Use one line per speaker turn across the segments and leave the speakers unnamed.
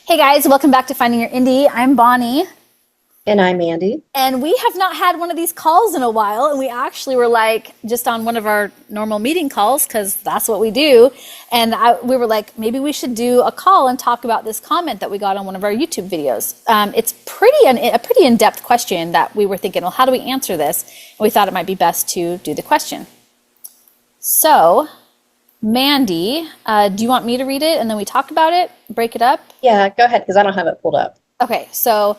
Hey guys, welcome back to Finding Your Indie. I'm Bonnie.
And I'm Andy.
And we have not had one of these calls in a while. And we actually were like just on one of our normal meeting calls because that's what we do. And we were like, maybe we should do a call and talk about this comment that we got on one of our YouTube videos. It's a pretty in-depth question that we were thinking, well, how do we answer this? And we thought it might be best to do the question. So, Mandy, do you want me to read it and then we talk about it, break it up?
Yeah, go ahead, because I don't have it pulled up.
Okay, so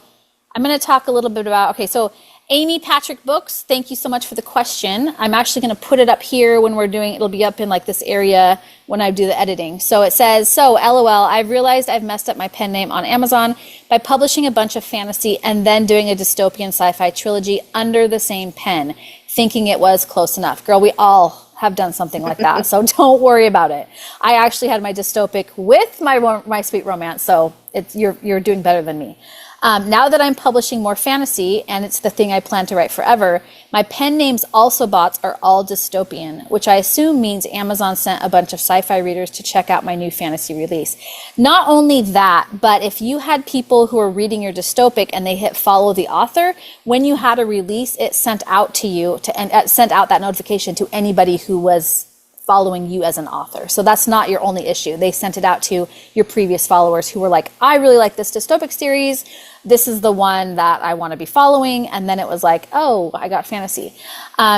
I'm going to talk a little bit about, so Amy Patrick Books, thank you so much for the question. I'm actually going to put it up here when we're doing, it'll be up in like this area when I do the editing. So it says, LOL, I've realized I've messed up my pen name on Amazon by publishing a bunch of fantasy and then doing a dystopian sci-fi trilogy under the same pen, thinking it was close enough. Girl, we all have done something like that, so don't worry about it. I actually had my dystopic with my sweet romance, so you're doing better than me. Now that I'm publishing more fantasy, and it's the thing I plan to write forever, my pen names also bots are all dystopian, which I assume means Amazon sent a bunch of sci-fi readers to check out my new fantasy release. Not only that, but if you had people who are reading your dystopic and they hit follow the author, when you had a release, it sent out to you, and sent out that notification to anybody who was following you as an author. So that's not your only issue. They sent it out to your previous followers who were like, I really like this dystopic series. This is the one that I want to be following. And then it was like, oh, I got fantasy.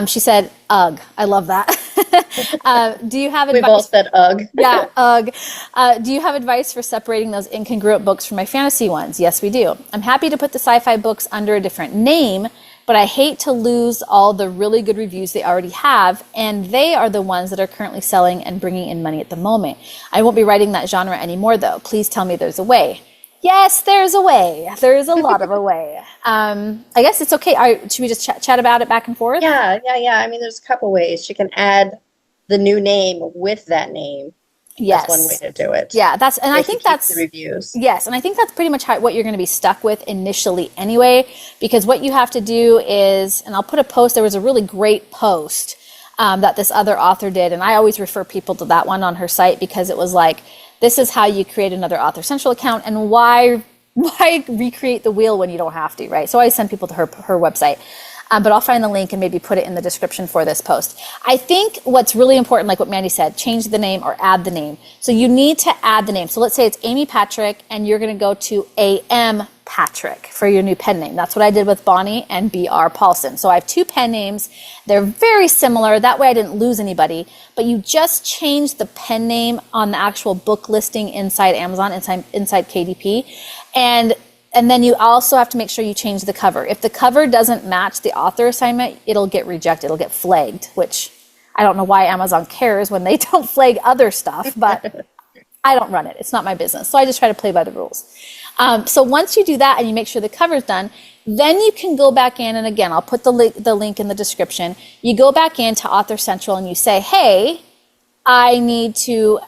She said, ugh. I love that. Do you have advice?
We've all said ugh.
Yeah, ugh. Do you have advice for separating those incongruent books from my fantasy ones? Yes, we do. I'm happy to put the sci-fi books under a different name, but I hate to lose all the really good reviews they already have, and they are the ones that are currently selling and bringing in money at the moment. I won't be writing that genre anymore, though. Please tell me there's a way. Yes, there's a way. There is a lot of a way. I guess it's okay. Should we just chat about it back and forth?
Yeah. I mean, there's a couple ways. She can add the new name with that name.
Yes.
That's one way to do it.
Yeah, I think that's
the reviews.
Yes, and I think that's pretty much what you're going to be stuck with initially anyway, because what you have to do is, and I'll put a post, there was a really great post that this other author did, and I always refer people to that one on her site because it was like, this is how you create another Author Central account and why recreate the wheel when you don't have to, right? So I send people to her website. But I'll find the link and maybe put it in the description for this post. I think what's really important, like what Mandy said, change the name or add the name. So you need to add the name. So let's say it's Amy Patrick and you're going to go to AM Patrick for your new pen name. That's what I did with Bonnie and BR Paulson. So I have two pen names. They're very similar. That way I didn't lose anybody. But you just change the pen name on the actual book listing inside Amazon, inside KDP. And then you also have to make sure you change the cover. If the cover doesn't match the author assignment, it'll get rejected. It'll get flagged, which I don't know why Amazon cares when they don't flag other stuff, but I don't run it. It's not my business. So I just try to play by the rules. So once you do that and you make sure the cover's done, then you can go back in, and again, I'll put the link in the description. You go back into Author Central and you say, hey, I need to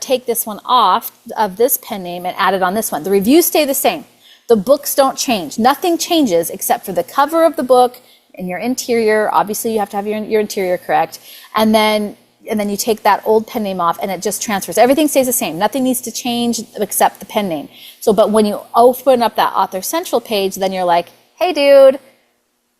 take this one off of this pen name and add it on this one. The reviews stay the same. The books don't change. Nothing changes except for the cover of the book and your interior. Obviously, you have to have your interior correct. And then you take that old pen name off and it just transfers. Everything stays the same. Nothing needs to change except the pen name. But when you open up that Author Central page, then you're like, hey, dude,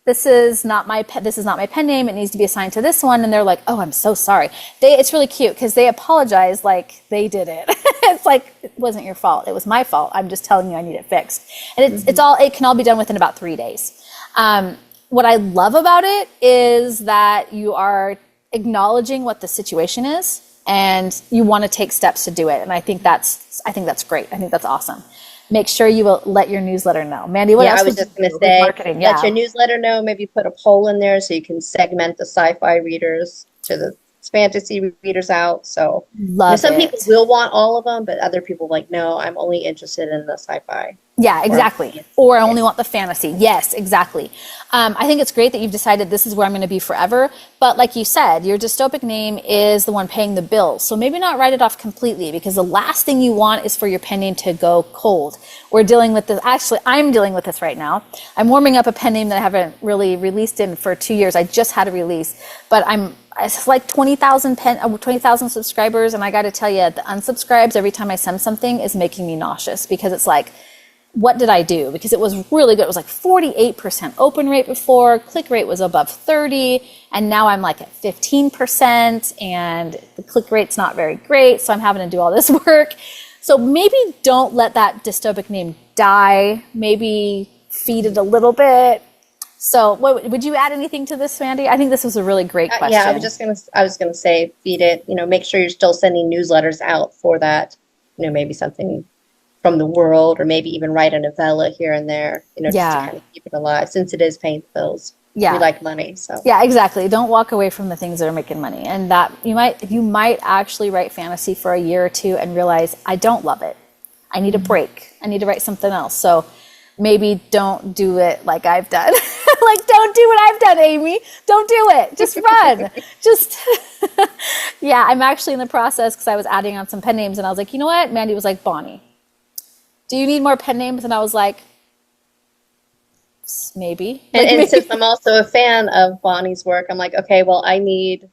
this is not my pen name. It needs to be assigned to this one. And they're like, oh, I'm so sorry. It's really cute because they apologize like they did it. It's like, it wasn't your fault. It was my fault. I'm just telling you I need it fixed. And it can all be done within about 3 days. What I love about it is that you are acknowledging what the situation is and you want to take steps to do it. And I think that's great. I think that's awesome. Make sure you will let your newsletter know. Mandy, what else?
I was just going to say, let your newsletter know, maybe put a poll in there so you can segment the sci-fi readers to the fantasy readers out. So some people will want all of them, but other people like, no, I'm only interested in the sci-fi.
Yeah, exactly. Or I only want the fantasy. Yes, exactly. I think it's great that you've decided this is where I'm going to be forever. But like you said, your dystopic name is the one paying the bills. So maybe not write it off completely, because the last thing you want is for your pen name to go cold. We're dealing with this. Actually, I'm dealing with this right now. I'm warming up a pen name that I haven't really released in for 2 years. I just had a release, but it's like 20,000 subscribers. And I got to tell you, the unsubscribes every time I send something is making me nauseous, because it's like, what did I do? Because it was really good. It was like 48% open rate before, click rate was above 30, and now I'm like at 15%, and the click rate's not very great, so I'm having to do all this work. So maybe don't let that dystopic name die. Maybe feed it a little bit. So would you add anything to this, Mandy? I think this was a really great question.
Yeah, I was gonna say feed it, make sure you're still sending newsletters out for that, maybe something from the world, or maybe even write a novella here and there, just to kind of keep it alive, since it is paying the bills. Yeah. We like money, so.
Yeah, exactly. Don't walk away from the things that are making money. And that you might actually write fantasy for a year or two and realize, I don't love it. I need a break. I need to write something else. So maybe don't do it like I've done. Like, don't do what I've done, Amy. Don't do it. Just run. Yeah, I'm actually in the process, because I was adding on some pen names, and I was like, you know what? Mandy was like, Bonnie, do you need more pen names? And I was like, maybe.
And since I'm also a fan of Bonnie's work, I'm like, okay, well, I need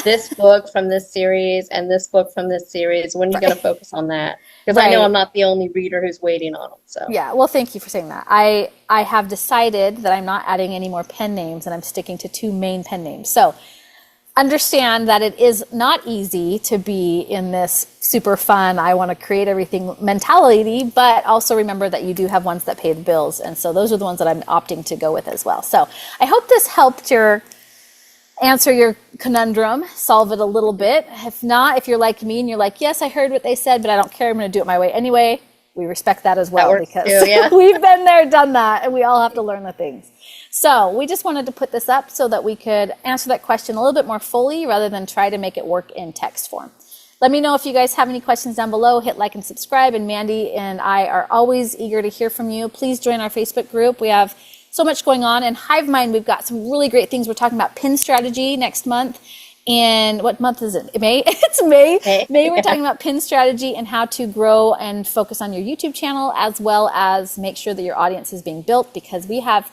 this book from this series and this book from this series. When are you going to focus on that? Because I know I'm not the only reader who's waiting on them. So
yeah, well, thank you for saying that. I have decided that I'm not adding any more pen names, and I'm sticking to 2 main pen names. So understand that it is not easy to be in this super fun, I want to create everything mentality, but also remember that you do have ones that pay the bills. And so those are the ones that I'm opting to go with as well. So I hope this helped answer your conundrum, solve it a little bit. If not, if you're like me and you're like, yes, I heard what they said, but I don't care, I'm going to do it my way anyway, we respect that as well, because we've been there, done that, and we all have to learn the things. So we just wanted to put this up so that we could answer that question a little bit more fully, rather than try to make it work in text form. Let me know if you guys have any questions down below. Hit like and subscribe, and Mandy and I are always eager to hear from you. Please join our Facebook group. We have so much going on. In HiveMind, we've got some really great things. We're talking about pin strategy next month. And what month is it? May? It's May. May, we're talking about pin strategy and how to grow and focus on your YouTube channel, as well as make sure that your audience is being built, because we have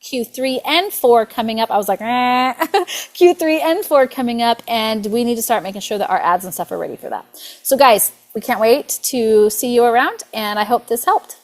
Q3 and 4 coming up. I was like, Q3 and 4 coming up, and we need to start making sure that our ads and stuff are ready for that. So guys, we can't wait to see you around, and I hope this helped.